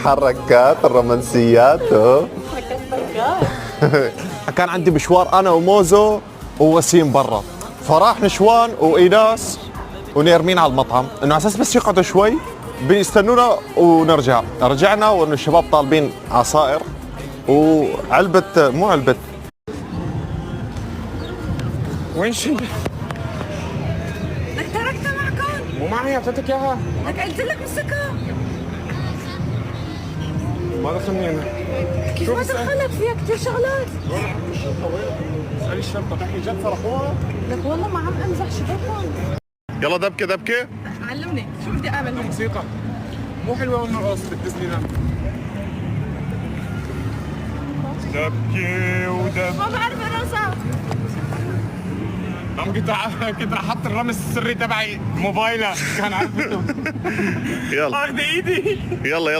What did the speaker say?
حركات الرومانسيات. كان عندي مشوار انا وموزو ووسيم برا، فراح نشوان وايناس ونيرمين على المطعم انه على اساس بس يقعدوا شوي بيستنونا ونرجع. رجعنا وانه الشباب طالبين عصائر وعلبة، مو علبة. وين شي؟ لك تركتها معكم؟ مو معي، اعطيتك اياها. لك قلت لك مسكها. ما دخلني انا. كيف ما دخلك فيها كثير شغلات؟ اسالي الشرطه تحكي جد سرقوها؟ لك والله ما عم امزح شبابهم. يلا دبكة دبكة. علمني شو بدي اعمل هون؟ موسيقى مو حلوه ونرقص بالديزني لاند. دبكة ودب. ما بعرف ارقصها. عم كنت رح احط الرمز السري تبعي موبايلك كان عرفته. يلا اخذ ايدي. يلا.